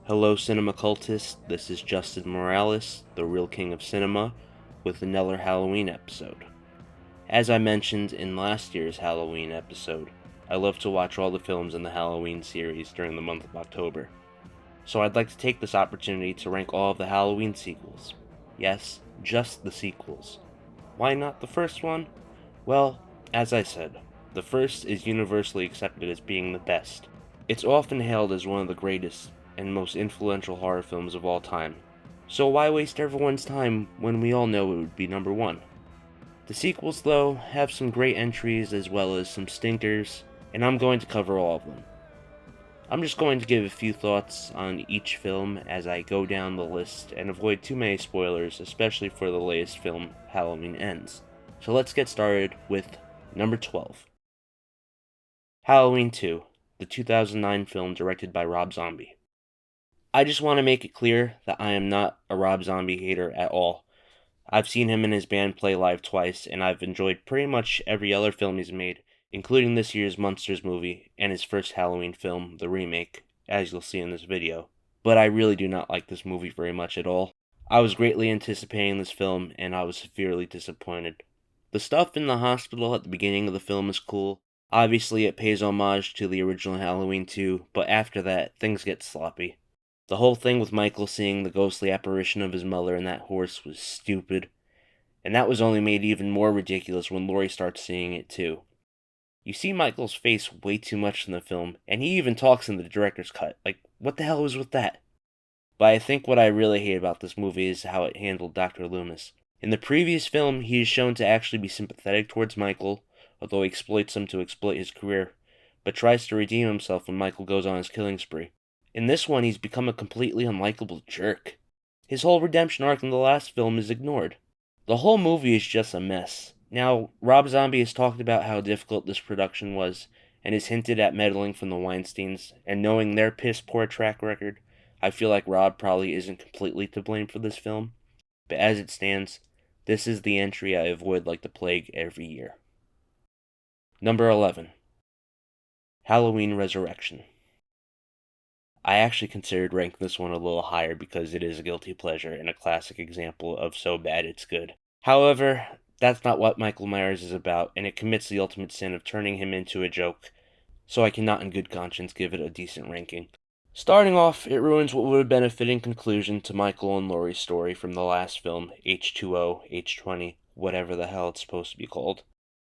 Hello, cinema cultists. This is Justin Morales, the real king of cinema, with another Halloween episode. As I mentioned in last year's Halloween episode, I love to watch all the films in the Halloween series during the month of October. So I'd like to take this opportunity to rank all of the Halloween sequels. Yes, just the sequels. Why not the first one? Well, as I said, the first is universally accepted as being the best. It's often hailed as one of the greatest and most influential horror films of all time. So why waste everyone's time when we all know it would be number one? The sequels, though, have some great entries as well as some stinkers, and I'm going to cover all of them. I'm just going to give a few thoughts on each film as I go down the list and avoid too many spoilers, especially for the latest film, Halloween Ends. So let's get started with number 12. Halloween 2, the 2009 film directed by Rob Zombie. I just want to make it clear that I am not a Rob Zombie hater at all. I've seen him and his band play live twice, and I've enjoyed pretty much every other film he's made, including this year's Monsters movie and his first Halloween film, the remake, as you'll see in this video. But I really do not like this movie very much at all. I was greatly anticipating this film, and I was severely disappointed. The stuff in the hospital at the beginning of the film is cool. Obviously, it pays homage to the original Halloween 2, but after that, things get sloppy. The whole thing with Michael seeing the ghostly apparition of his mother and that horse was stupid, and that was only made even more ridiculous when Laurie starts seeing it too. You see Michael's face way too much in the film, and he even talks in the director's cut. Like, what the hell was with that? But I think what I really hate about this movie is how it handled Dr. Loomis. In the previous film, he is shown to actually be sympathetic towards Michael, although he exploits him to exploit his career, but tries to redeem himself when Michael goes on his killing spree. In this one, he's become a completely unlikable jerk. His whole redemption arc in the last film is ignored. The whole movie is just a mess. Now, Rob Zombie has talked about how difficult this production was, and has hinted at meddling from the Weinsteins, and knowing their piss-poor track record, I feel like Rob probably isn't completely to blame for this film. But as it stands, this is the entry I avoid like the plague every year. Number 11. Halloween Resurrection. I actually considered ranking this one a little higher because it is a guilty pleasure and a classic example of so bad it's good. However, that's not what Michael Myers is about, and it commits the ultimate sin of turning him into a joke, so I cannot in good conscience give it a decent ranking. Starting off, it ruins what would have been a fitting conclusion to Michael and Laurie's story from the last film, H2O, H20, whatever the hell it's supposed to be called.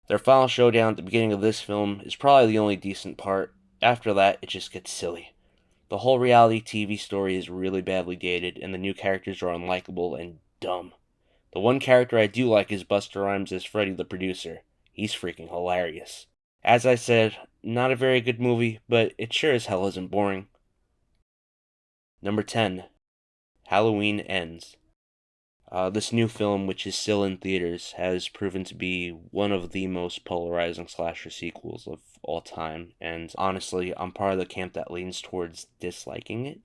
Their final showdown at the beginning of this film is probably the only decent part. After that, it just gets silly. The whole reality TV story is really badly dated, and the new characters are unlikable and dumb. The one character I do like is Busta Rhymes as Freddy the producer. He's freaking hilarious. As I said, not a very good movie, but it sure as hell isn't boring. Number 10. Halloween Ends. This new film, which is still in theaters, has proven to be one of the most polarizing slasher sequels of all time, and honestly, I'm part of the camp that leans towards disliking it.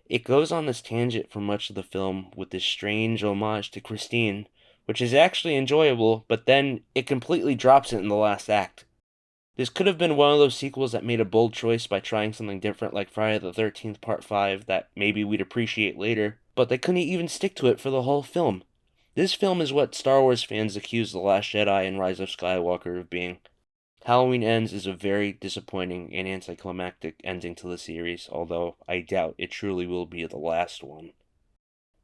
It goes on this tangent for much of the film with this strange homage to Christine, which is actually enjoyable, but then it completely drops it in the last act. This could have been one of those sequels that made a bold choice by trying something different like Friday the 13th Part 5 that maybe we'd appreciate later, but they couldn't even stick to it for the whole film. This film is what Star Wars fans accuse The Last Jedi and Rise of Skywalker of being. Halloween Ends is a very disappointing and anticlimactic ending to the series, although I doubt it truly will be the last one.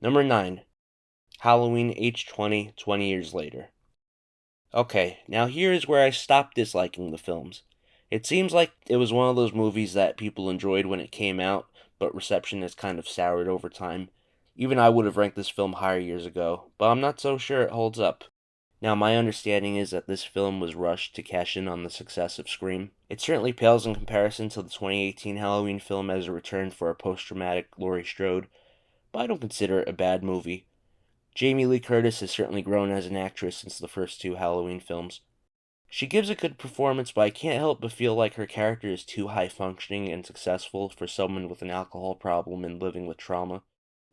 Number 9. Halloween H20 20 years later. Okay, now here is where I stopped disliking the films. It seems like it was one of those movies that people enjoyed when it came out, but reception has kind of soured over time. Even I would have ranked this film higher years ago, but I'm not so sure it holds up. Now, my understanding is that this film was rushed to cash in on the success of Scream. It certainly pales in comparison to the 2018 Halloween film as a return for a post-traumatic Laurie Strode, but I don't consider it a bad movie. Jamie Lee Curtis has certainly grown as an actress since the first two Halloween films. She gives a good performance, but I can't help but feel like her character is too high-functioning and successful for someone with an alcohol problem and living with trauma.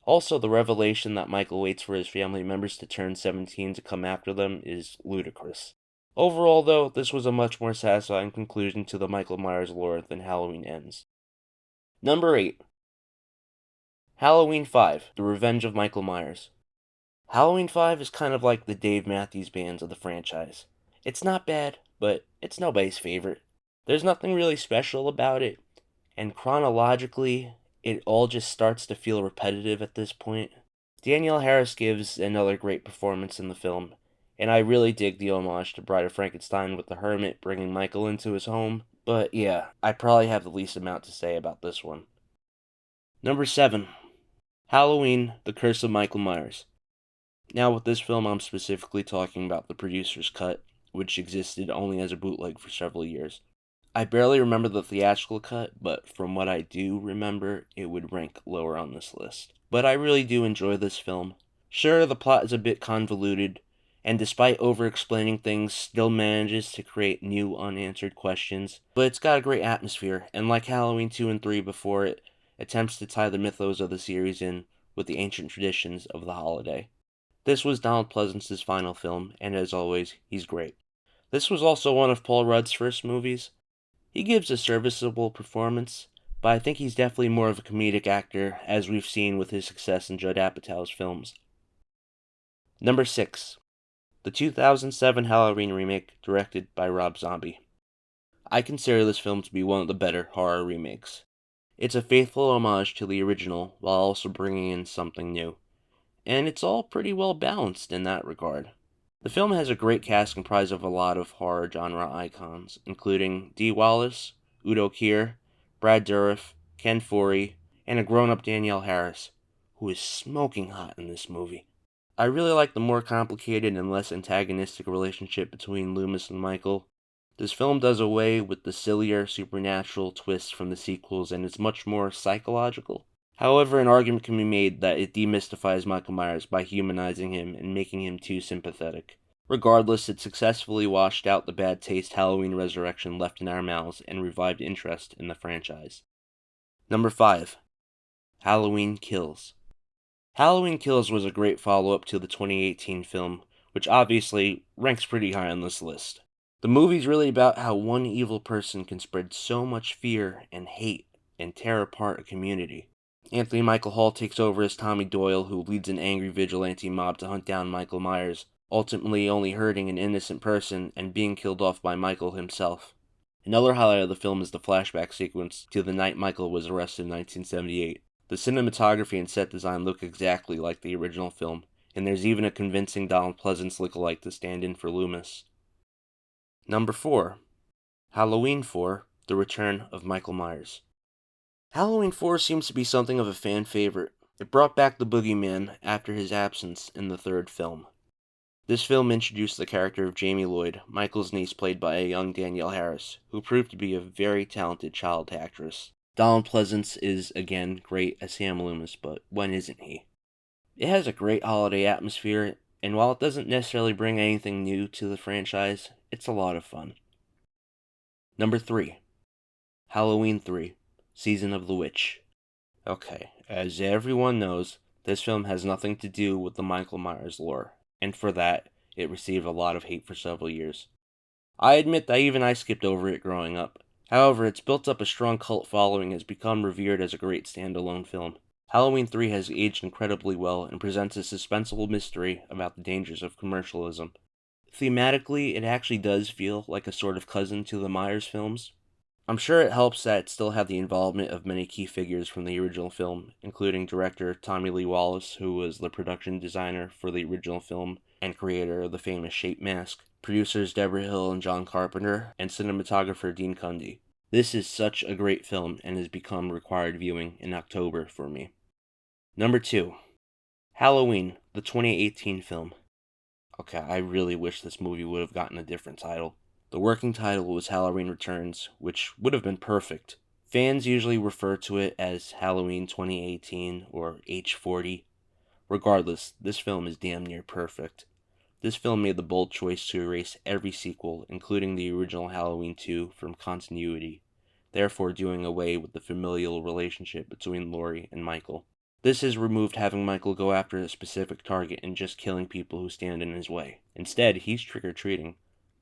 Also, the revelation that Michael waits for his family members to turn 17 to come after them is ludicrous. Overall, though, this was a much more satisfying conclusion to the Michael Myers lore than Halloween Ends. Number 8. Halloween 5, The Revenge of Michael Myers. Halloween 5 is kind of like the Dave Matthews Bands of the franchise. It's not bad, but it's nobody's favorite. There's nothing really special about it, and chronologically, it all just starts to feel repetitive at this point. Danielle Harris gives another great performance in the film, and I really dig the homage to Bride of Frankenstein with the hermit bringing Michael into his home, but yeah, I probably have the least amount to say about this one. Number 7. Halloween, The Curse of Michael Myers. Now with this film, I'm specifically talking about the producer's cut, which existed only as a bootleg for several years. I barely remember the theatrical cut, but from what I do remember, it would rank lower on this list. But I really do enjoy this film. Sure, the plot is a bit convoluted, and despite over-explaining things, still manages to create new unanswered questions, but it's got a great atmosphere, and like Halloween 2 and 3 before it, attempts to tie the mythos of the series in with the ancient traditions of the holiday. This was Donald Pleasence's final film, and as always, he's great. This was also one of Paul Rudd's first movies. He gives a serviceable performance, but I think he's definitely more of a comedic actor, as we've seen with his success in Judd Apatow's films. Number 6. The 2007 Halloween remake, directed by Rob Zombie. I consider this film to be one of the better horror remakes. It's a faithful homage to the original, while also bringing in something new. And it's all pretty well balanced in that regard. The film has a great cast comprised of a lot of horror genre icons, including Dee Wallace, Udo Kier, Brad Dourif, Ken Foree, and a grown-up Danielle Harris, who is smoking hot in this movie. I really like the more complicated and less antagonistic relationship between Loomis and Michael. This film does away with the sillier supernatural twists from the sequels and is much more psychological. However, an argument can be made that it demystifies Michael Myers by humanizing him and making him too sympathetic. Regardless, it successfully washed out the bad taste Halloween Resurrection left in our mouths and revived interest in the franchise. Number 5. Halloween Kills. Halloween Kills was a great follow-up to the 2018 film, which obviously ranks pretty high on this list. The movie's really about how one evil person can spread so much fear and hate and tear apart a community. Anthony Michael Hall takes over as Tommy Doyle, who leads an angry vigilante mob to hunt down Michael Myers, ultimately only hurting an innocent person and being killed off by Michael himself. Another highlight of the film is the flashback sequence to the night Michael was arrested in 1978. The cinematography and set design look exactly like the original film, and there's even a convincing Donald Pleasence lookalike to stand in for Loomis. Number 4. Halloween 4, The Return of Michael Myers. Halloween 4 seems to be something of a fan favorite. It brought back the boogeyman after his absence in the third film. This film introduced the character of Jamie Lloyd, Michael's niece played by a young Danielle Harris, who proved to be a very talented child actress. Donald Pleasence is, again, great as Sam Loomis, but when isn't he? It has a great holiday atmosphere, and while it doesn't necessarily bring anything new to the franchise, it's a lot of fun. Number 3. Halloween 3, Season of the Witch. Okay, as everyone knows, this film has nothing to do with the Michael Myers lore, and for that, it received a lot of hate for several years. I admit that even I skipped over it growing up. However, it's built up a strong cult following and has become revered as a great standalone film. Halloween 3 has aged incredibly well and presents a suspenseful mystery about the dangers of commercialism. Thematically, it actually does feel like a sort of cousin to the Myers films. I'm sure it helps that it still had the involvement of many key figures from the original film, including director Tommy Lee Wallace, who was the production designer for the original film and creator of the famous Shape Mask, producers Deborah Hill and John Carpenter, and cinematographer Dean Cundey. This is such a great film and has become required viewing in October for me. Number 2. Halloween, the 2018 film. Okay, I really wish this movie would have gotten a different title. The working title was Halloween Returns, which would have been perfect. Fans usually refer to it as Halloween 2018 or H40. Regardless, this film is damn near perfect. This film made the bold choice to erase every sequel, including the original Halloween 2, from continuity, therefore doing away with the familial relationship between Laurie and Michael. This has removed having Michael go after a specific target and just killing people who stand in his way. Instead, he's trick-or-treating,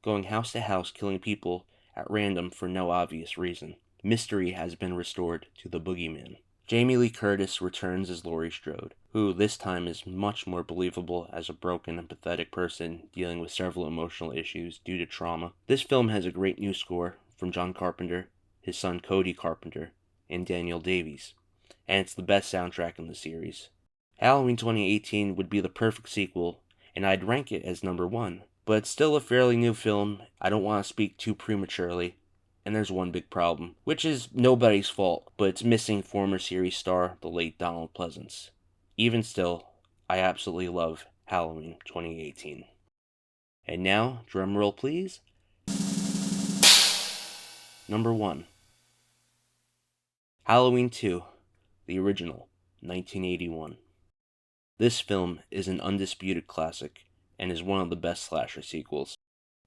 going house to house killing people at random for no obvious reason. Mystery has been restored to the boogeyman. Jamie Lee Curtis returns as Laurie Strode, who this time is much more believable as a broken and pathetic person dealing with several emotional issues due to trauma. This film has a great new score from John Carpenter, his son Cody Carpenter, and Daniel Davies, and it's the best soundtrack in the series. Halloween 2018 would be the perfect sequel, and I'd rank it as number 1, but it's still a fairly new film. I don't want to speak too prematurely, and there's one big problem, which is nobody's fault, but it's missing former series star, the late Donald Pleasence. Even still, I absolutely love Halloween 2018. And now, drumroll please. Number 1. Halloween 2, the original, 1981. This film is an undisputed classic, and is one of the best slasher sequels.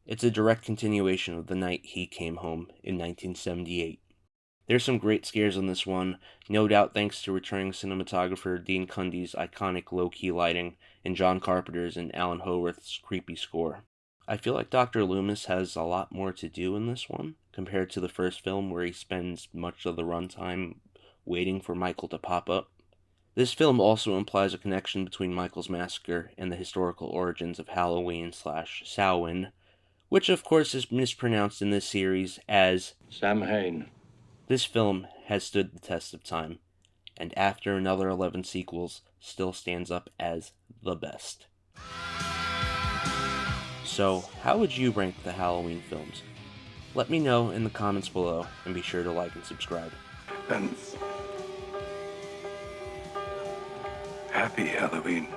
It's a direct continuation of The Night He Came Home in 1978. There's some great scares in this one, no doubt thanks to returning cinematographer Dean Cundey's iconic low-key lighting and John Carpenter's and Alan Howarth's creepy score. I feel like Dr. Loomis has a lot more to do in this one, compared to the first film where he spends much of the runtime waiting for Michael to pop up. This film also implies a connection between Michael's massacre and the historical origins of Halloween/Samhain, which of course is mispronounced in this series as Samhain. This film has stood the test of time, and after another 11 sequels, still stands up as the best. So, how would you rank the Halloween films? Let me know in the comments below, and be sure to like and subscribe. And happy Halloween.